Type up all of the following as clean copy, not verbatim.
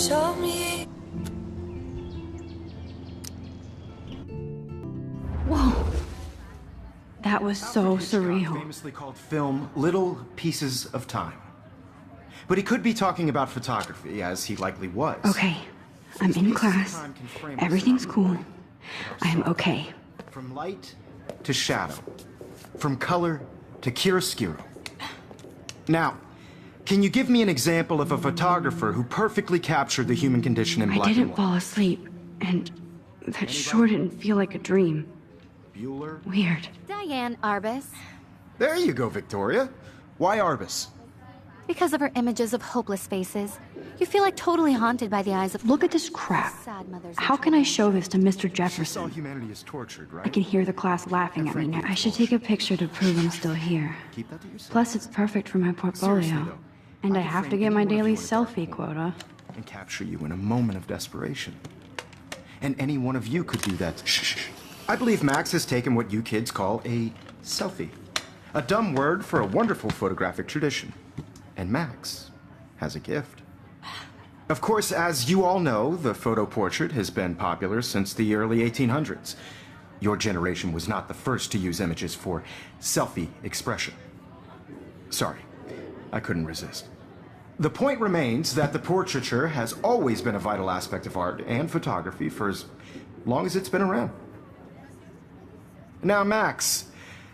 told me. Whoa. That was so surreal. Famously called film Little Pieces of Time. But he could be talking about photography, as he likely was. Okay, I'm in class. Everything's cool. I am okay. From light to shadow. From color to chiaroscuro. Now, can you give me an example of a photographer who perfectly captured the human condition in black and white? I didn't fall asleep, and that sure didn't feel like a dream. Bueller? Weird. Diane Arbus. There you go, Victoria. Why Arbus? Because of her images of hopeless faces, you feel like totally haunted by the eyes of— Look at this crap. sad mothers. How can I show this to Mr. She saw Jefferson? humanity as tortured, right? I can hear the class laughing at me now. I should take a picture to prove I'm still here. Keep that to yourself. Plus, it's perfect for my Seriously, portfolio. though, And I could have frame to get any my one of you daily in a dark selfie corner quota. and capture you in a moment of desperation. And any one of you could do that. Shh. I believe Max has taken what you kids call a selfie. A dumb word for a wonderful photographic tradition. And Max has a gift. Of course, as you all know, the photo portrait has been popular since the early 1800s. Your generation was not the first to use images for selfie expression. Sorry, I couldn't resist. The point remains that the portraiture has always been a vital aspect of art and photography for as long as it's been around. Now, Max,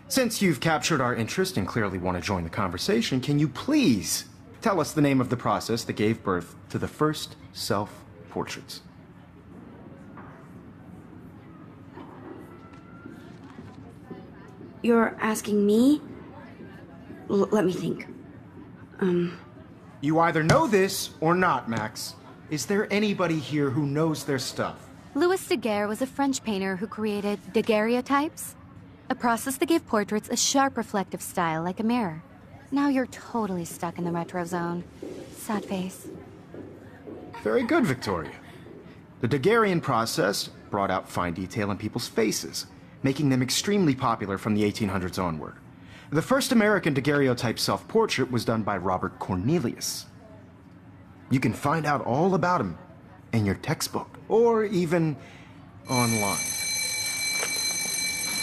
since you've captured our interest and clearly want to join the conversation, can you please tell us the name of the process that gave birth to the first self-portraits? You're asking me? Let me think. You either know this or not, Max. Is there anybody here who knows their stuff? Louis Daguerre was a French painter who created daguerreotypes, a process that gave portraits a sharp reflective style like a mirror. Now you're totally stuck in the retro zone. Sad face. Very good, Victoria. The Daguerrean process brought out fine detail in people's faces, making them extremely popular from the 1800s onward. The first American daguerreotype self-portrait was done by Robert Cornelius. You can find out all about him in your textbook, or even online.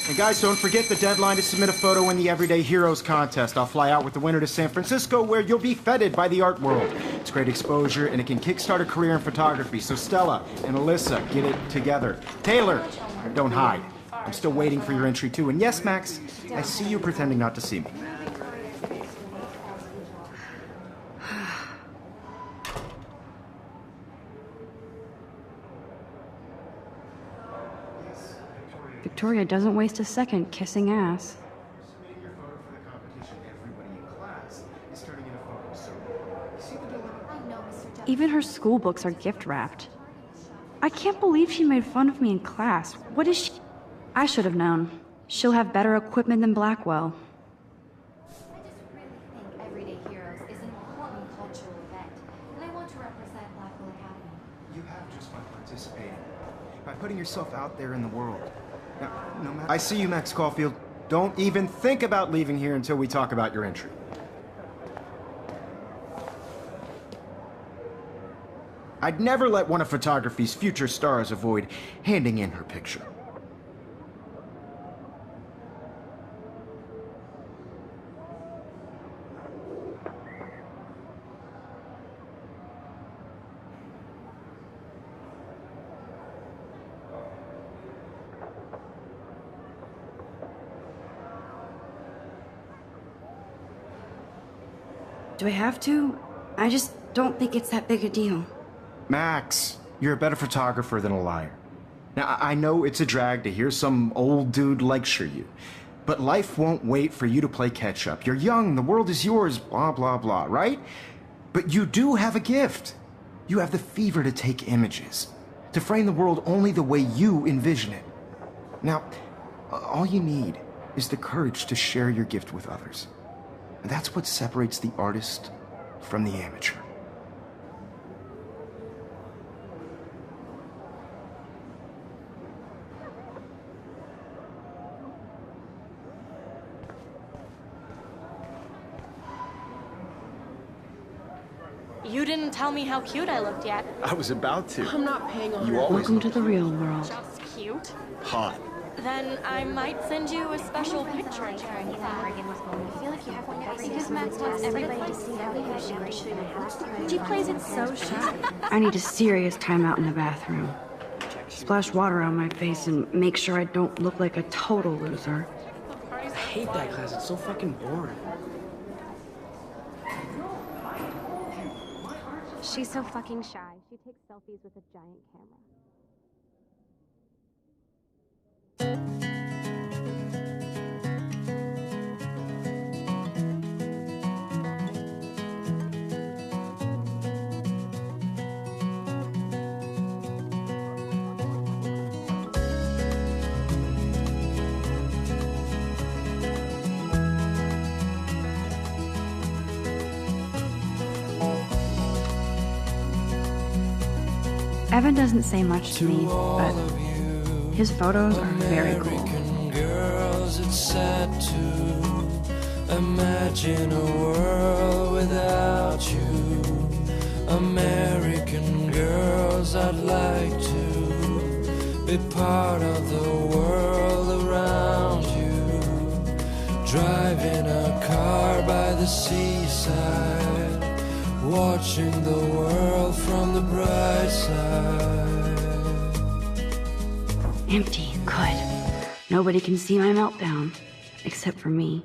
And guys, don't forget the deadline to submit a photo in the Everyday Heroes contest. I'll fly out with the winner to San Francisco, where you'll be feted by the art world. It's great exposure, and it can kickstart a career in photography. So Stella and Alyssa, get it together. Taylor, don't hide. I'm still waiting for your entry too. And yes, Max, I see you pretending not to see me. Victoria doesn't waste a second kissing ass. Submitting your photo for the competition, everybody in class is turning in a photo, so you see the dilemma? I know, Mr. Jefferson. Even her school books are gift wrapped. I can't believe she made fun of me in class. What is she? I should have known. She'll have better equipment than Blackwell. I just really think Everyday Heroes is an important cultural event, and I want to represent Blackwell Academy. You have just by participating, by putting yourself out there in the world. Now, no matter— I see you, Max Caulfield. Don't even think about leaving here until we talk about your entry. I'd never let one of photography's future stars avoid handing in her picture. Do I have to? I just don't think it's that big a deal. Max, you're a better photographer than a liar. Now, I know it's a drag to hear some old dude lecture you, but life won't wait for you to play catch-up. You're young, the world is yours, blah, blah, blah, right? But you do have a gift. You have the fever to take images, to frame the world only the way you envision it. Now, all you need is the courage to share your gift with others. And that's what separates the artist from the amateur. You didn't tell me how cute I looked yet. I was about to. I'm not paying on You always Welcome to the real world. Just cute. hot. Then I might send you a special picture. I feel like you have one because Max wants everybody to see how she plays it so shy. I need a serious timeout in the bathroom. Splash water on my face and make sure I don't look like a total loser. I hate that class. It's so fucking boring. She's so fucking shy. She takes selfies with a giant camera. Evan doesn't say much to me, but his photos are very cool. American girls, it's sad to imagine a world without you. American girls, I'd like to be part of the world around you. Driving a car by the seaside, watching the world from the bright side. Empty, good. Nobody can see my meltdown, except for me.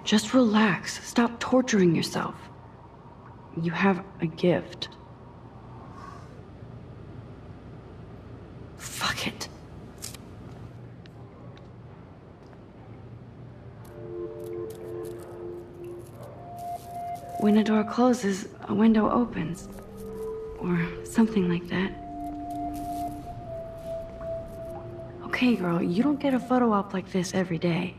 Just relax. Stop torturing yourself. You have a gift. Fuck it. When a door closes, a window opens. Or something like that. Okay, girl, you don't get a photo op like this every day.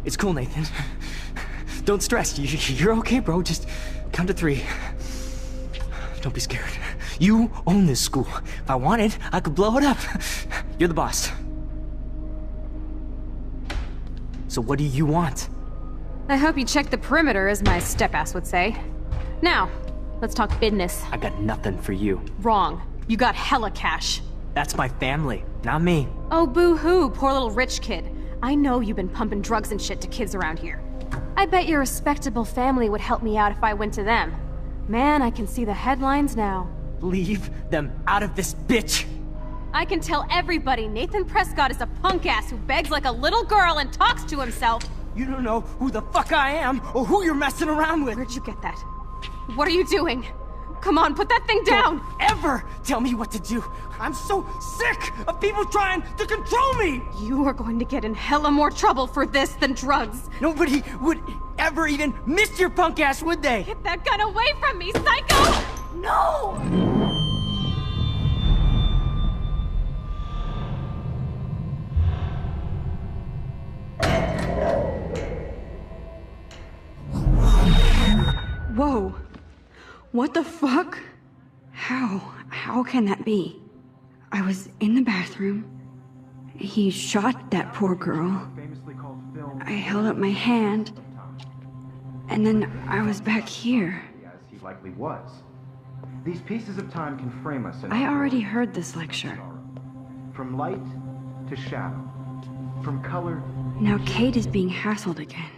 It's cool, Nathan. Don't stress. You're okay, bro. Just count to 3. Don't be scared. You own this school. If I wanted, I could blow it up. You're the boss. So what do you want? I hope you checked the perimeter, as my step-ass would say. Now, let's talk business. I got nothing for you. Wrong. You got hella cash. That's my family, not me. Oh, boo-hoo, poor little rich kid. I know you've been pumping drugs and shit to kids around here. I bet your respectable family would help me out if I went to them. Man, I can see the headlines now. Leave them out of this bitch! I can tell everybody Nathan Prescott is a punk-ass who begs like a little girl and talks to himself. You don't know who the fuck I am or who you're messing around with. Where'd you get that? What are you doing? Come on, put that thing down! Don't ever tell me what to do! I'm so sick of people trying to control me! You are going to get in hella more trouble for this than drugs. Nobody would ever even miss your punk ass, would they? Get that gun away from me, psycho! No! Whoa. What the fuck? How can that be? I was in the bathroom. He shot that poor girl. I held up my hand. And then I was back here. As he likely was. These pieces of time can frame us in I already heard this lecture. From light to shadow. From color. Now Kate is being hassled again.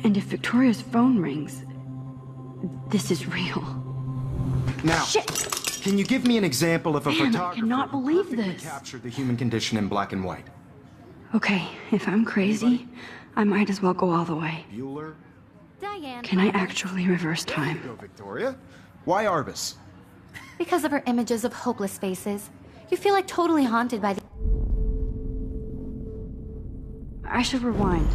And if Victoria's phone rings, this is real. Now, Shit! Can you give me an example of a Man, I photographer cannot who believe perfectly this. captured the human condition in black and white? Okay, if I'm crazy, I might as well go all the way. Bueller? Diane. Can I actually reverse time? Go, Victoria. Why Arbus? Because of her images of hopeless faces, you feel like totally haunted by the... I should rewind.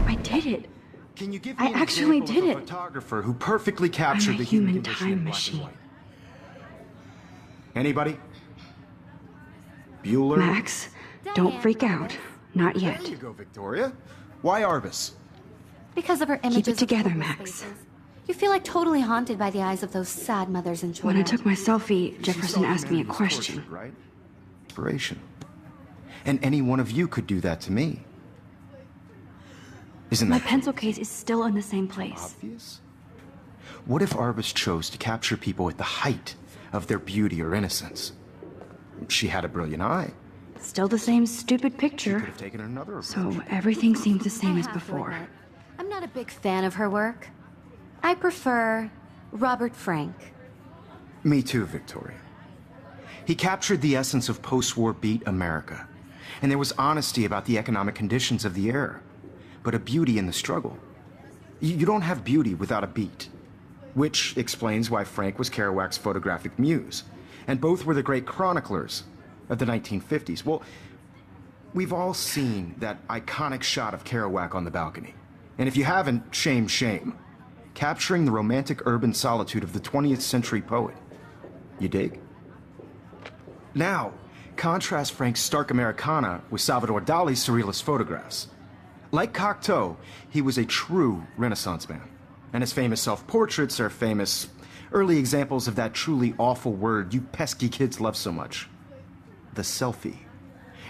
I did it. Can you give me I actually example did of it. a photographer who perfectly captured I'm a the human human condition time in black and machine. white? Anybody? Bueller? Max, don't freak out. Not There yet. you go, Victoria. Why Arbus? Because of her images it together, of hopeless Max. faces, you feel like totally haunted by the eyes of those sad mothers and When children. I took my selfie, Jefferson asked me a Humanity's question. tortured, right? Inspiration. And any one of you could do that to me. Isn't My that pencil case is still in the same place. obvious? What if Arbus chose to capture people at the height of their beauty or innocence? She had a brilliant eye. Still the same stupid Could picture. have taken another approach. So everything seems the same I as have to before. admit, I'm not a big fan of her work. I prefer Robert Frank. Me too, Victoria. He captured the essence of post-war beat America. And there was honesty about the economic conditions of the era, but a beauty in the struggle. You don't have beauty without a beat. Which explains why Frank was Kerouac's photographic muse. And both were the great chroniclers of the 1950s. Well, we've all seen that iconic shot of Kerouac on the balcony. And if you haven't, shame, shame. Capturing the romantic urban solitude of the 20th century poet. You dig? Now, contrast Frank's stark Americana with Salvador Dali's surrealist photographs. Like Cocteau, he was a true Renaissance man. And his famous self-portraits are famous early examples of that truly awful word you pesky kids love so much. The selfie.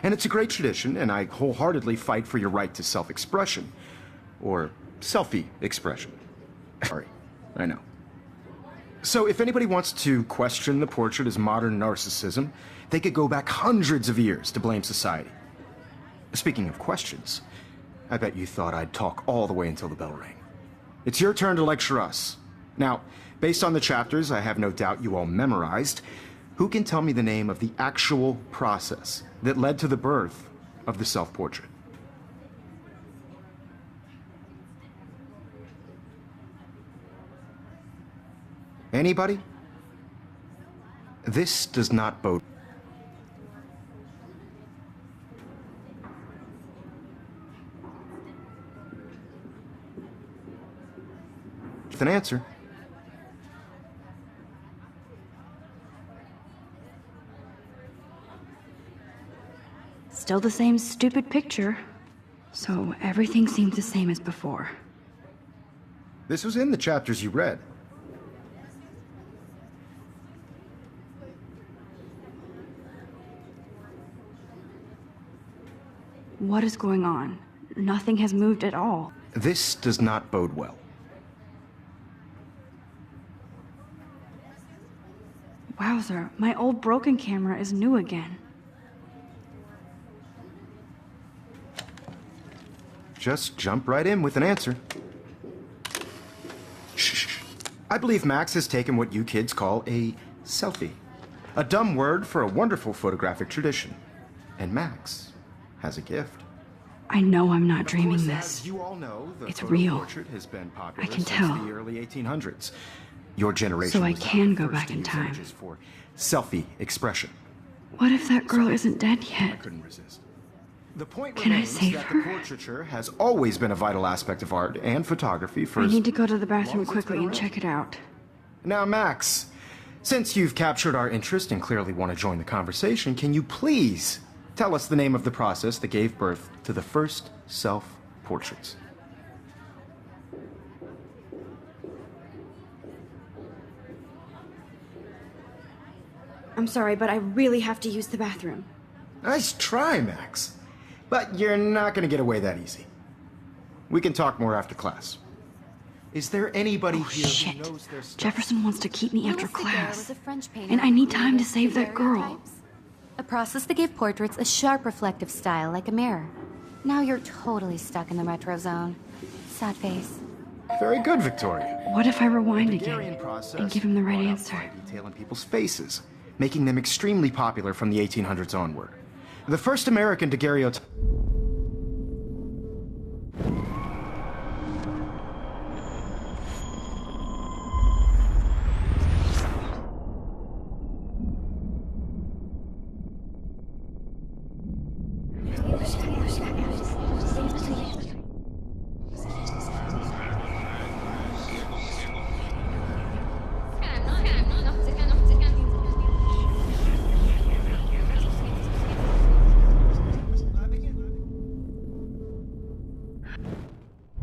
And it's a great tradition, and I wholeheartedly fight for your right to self-expression. Or selfie expression. Sorry, I know. So if anybody wants to question the portrait as modern narcissism, they could go back hundreds of years to blame society. Speaking of questions, I bet you thought I'd talk all the way until the bell rang. It's your turn to lecture us. Now, based on the chapters I have no doubt you all memorized, who can tell me the name of the actual process that led to the birth of the self-portrait? Anybody? This does not bode. With an answer. Still the same stupid picture. So everything seems the same as before. This was in the chapters you read. What is going on? Nothing has moved at all. This does not bode well. Wowzer, my old broken camera is new again. Just jump right in with an answer. Shh. I believe Max has taken what you kids call a selfie. A dumb word for a wonderful photographic tradition. And Max has a gift. I know I'm not Of dreaming course, this. as you all know, the It's photo real. portrait has been popular I can since tell. the early 1800s. Your generation So I was not can the go first back to in use time. images for selfie expression. What if that girl isn't dead I yet? couldn't resist. The point Can I remains save that her? the portraiture has always been a vital aspect of art and photography for I as need to go to the long bathroom as it's quickly been and around. check it out. Now, Max, since you've captured our interest and clearly want to join the conversation, can you please tell us the name of the process that gave birth to the first self-portraits? I'm sorry, but I really have to use the bathroom. Nice try, Max. But you're not going to get away that easy. We can talk more after class. Is there anybody Oh, here shit. who knows their stuff? Jefferson wants to keep me after Louis Daguerre class. was a French painter And I who need time to created save that girl. daguerreotypes, a process that gave portraits a sharp reflective style like a mirror. Now you're totally stuck in the retro zone. Sad face. Very good, Victoria. What if I rewind The again Hungarian process and give him the right brought out answer? fine detail in people's faces, making them extremely popular from the 1800s onward. The first American daguerreotype.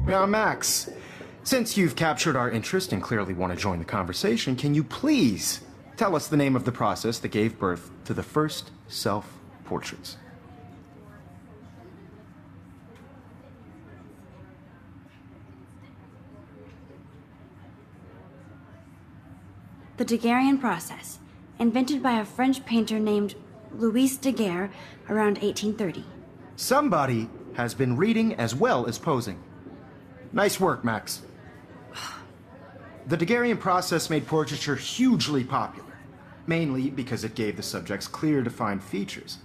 Now, Max, since you've captured our interest and clearly want to join the conversation, can you please tell us the name of the process that gave birth to the first self-portraits? The Daguerrean process, invented by a French painter named Louis Daguerre around 1830. Somebody has been reading as well as posing. Nice work, Max. The Daguerrean process made portraiture hugely popular, mainly because it gave the subjects clear, defined features.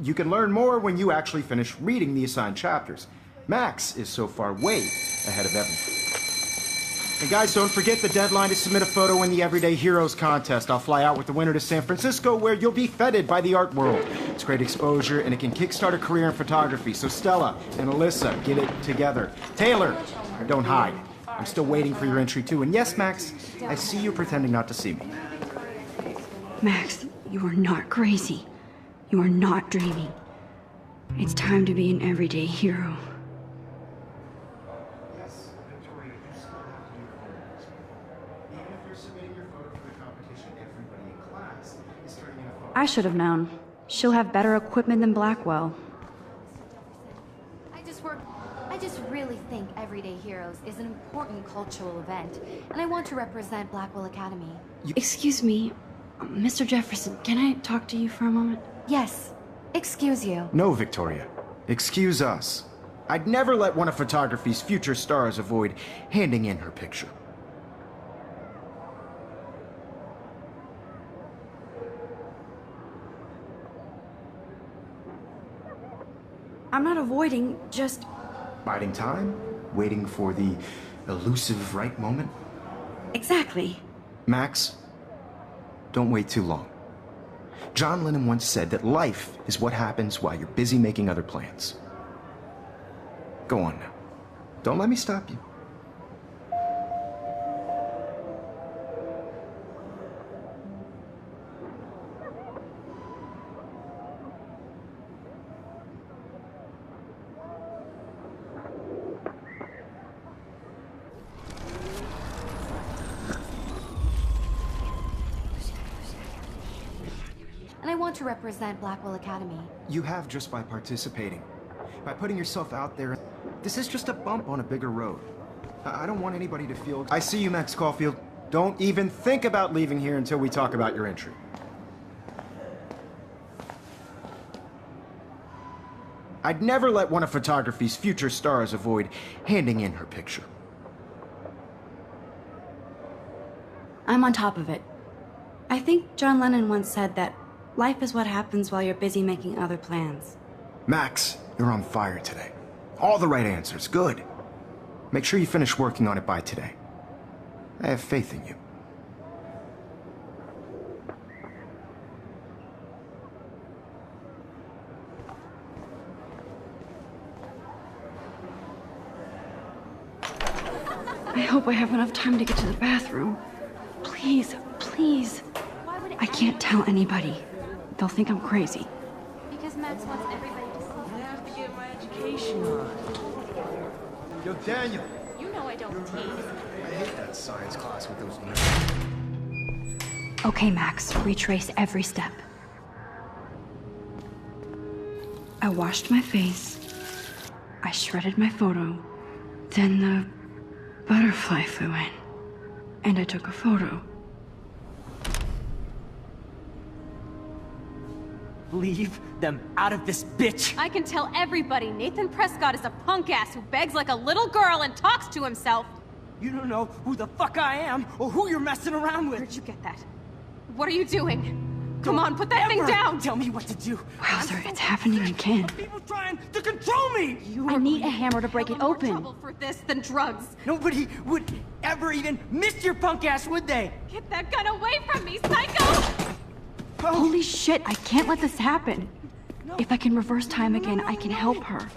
You can learn more when you actually finish reading the assigned chapters. Max is so far way ahead of everyone. And guys, don't forget the deadline to submit a photo in the Everyday Heroes contest. I'll fly out with the winner to San Francisco, where you'll be feted by the art world. It's great exposure, and it can kickstart a career in photography. So Stella and Alyssa, get it together. Taylor, don't hide. I'm still waiting for your entry, too. And yes, Max, I see you pretending not to see me. Max, you are not crazy. You are not dreaming. It's time to be an everyday hero. I should have known. She'll have better equipment than Blackwell. I just really think Everyday Heroes is an important cultural event, and I want to represent Blackwell Academy. Excuse me, Mr. Jefferson, can I talk to you for a moment? Yes. Excuse you. No, Victoria. Excuse us. I'd never let one of photography's future stars avoid handing in her picture. I'm not avoiding, just... Biding time? Waiting for the elusive right moment? Exactly. Max, don't wait too long. John Lennon once said that life is what happens while you're busy making other plans. Go on now. Don't let me stop you. And I want to represent Blackwell Academy. You have just by participating. By putting yourself out there. This is just a bump on a bigger road. I don't want anybody to feel... I see you, Max Caulfield. Don't even think about leaving here until we talk about your entry. I'd never let one of photography's future stars avoid handing in her picture. I'm on top of it. I think John Lennon once said that life is what happens while you're busy making other plans. Max, you're on fire today. All the right answers. Good. Make sure you finish working on it by today. I have faith in you. I hope I have enough time to get to the bathroom. Please, please. I can't tell anybody. They'll think I'm crazy. Because Max wants everybody to see. I have to get my education on. Yo, Daniel. You know I don't tease. I hate that science class with those nerds. Okay, Max, retrace every step. I washed my face. I shredded my photo. Then the butterfly flew in. And I took a photo. Leave them out of this bitch! I can tell everybody Nathan Prescott is a punk ass who begs like a little girl and talks to himself. You don't know who the fuck I am or who you're messing around with. Where'd you get that? What are you doing? Come on, put that thing down! Tell me what to do. Wowzer, it's happening again. People trying to control me! I need a hammer to break it open. More trouble for this than drugs. Nobody would ever even miss your punk ass, would they? Get that gun away from me, psycho! Holy shit, I can't let this happen. If I can reverse time again, I can help her.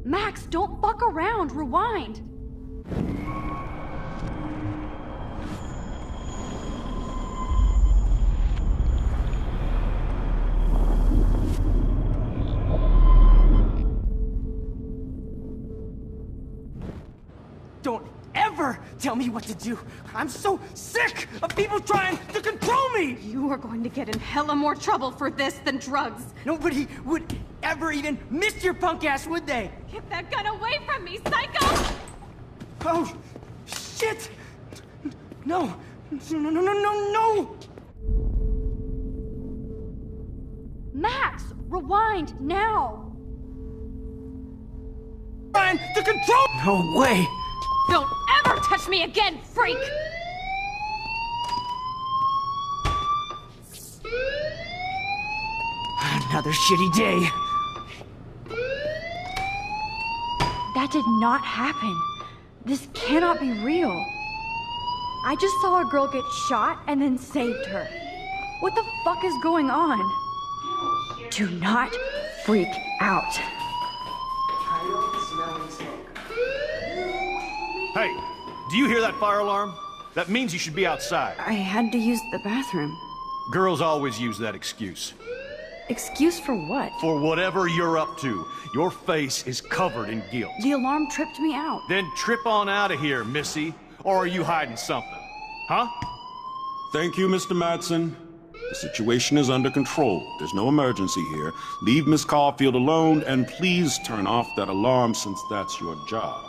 Max, don't fuck around. Rewind. Don't ever tell me what to do. I'm so sick of people trying to control me! You are going to get in hella more trouble for this than drugs. Nobody would ever even miss your punk ass, would they? Get that gun away from me, psycho! Oh, shit! No. No! Max, rewind now. Trying to control. No way. Don't ever touch me again, freak! Another shitty day. That did not happen. This cannot be real. I just saw a girl get shot and then saved her. What the fuck is going on? Do not freak out. Hey, do you hear that fire alarm? That means you should be outside. I had to use the bathroom. Girls always use that excuse. Excuse for what? For whatever you're up to. Your face is covered in guilt. The alarm tripped me out. Then trip on out of here, Missy. Or are you hiding something? Huh? Thank you, Mr. Madsen. The situation is under control. There's no emergency here. Leave Miss Caulfield alone, and please turn off that alarm since that's your job.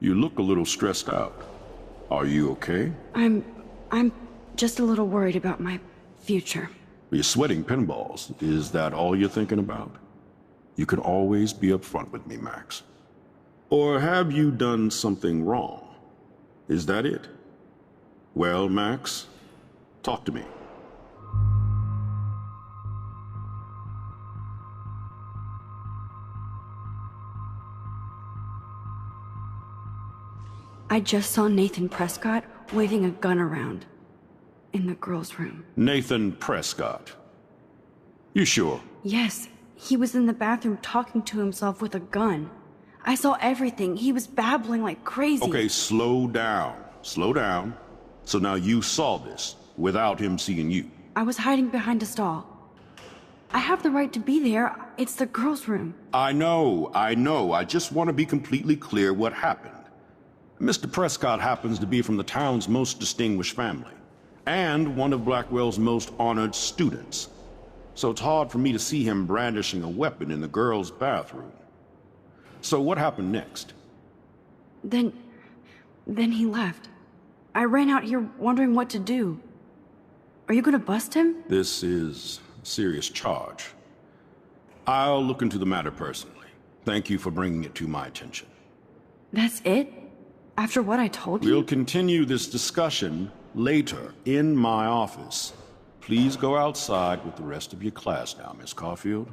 You look a little stressed out. Are you okay? I'm just a little worried about my future. You're sweating pinballs. Is that all you're thinking about? You can always be upfront with me, Max. Or have you done something wrong? Is that it? Well, Max, talk to me. I just saw Nathan Prescott waving a gun around in the girls' room. Nathan Prescott. You sure? Yes, he was in the bathroom talking to himself with a gun. I saw everything. He was babbling like crazy. Okay, slow down. Slow down. So now you saw this without him seeing you. I was hiding behind a stall. I have the right to be there. It's the girls' room. I know. I just want to be completely clear what happened. Mr. Prescott happens to be from the town's most distinguished family, and one of Blackwell's most honored students. So it's hard for me to see him brandishing a weapon in the girls' bathroom. So what happened next? Then he left. I ran out here wondering what to do. Are you gonna bust him? This is a serious charge. I'll look into the matter personally. Thank you for bringing it to my attention. That's it? After what I told you? We'll continue this discussion later in my office. Please go outside with the rest of your class now, Miss Caulfield.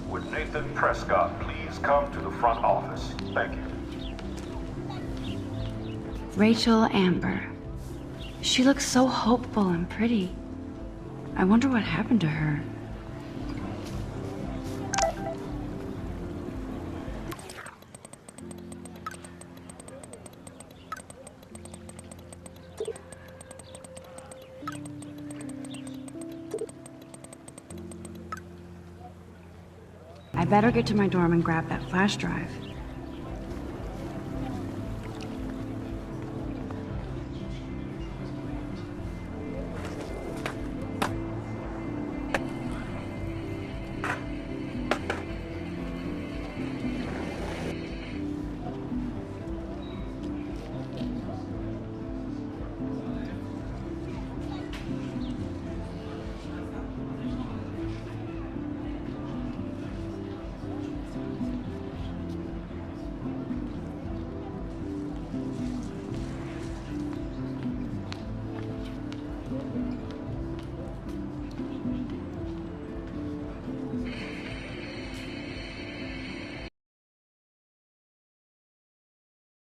Would Nathan Prescott please come to the front office? Thank you. Rachel Amber. She looks so hopeful and pretty. I wonder what happened to her. better get to my dorm and grab that flash drive.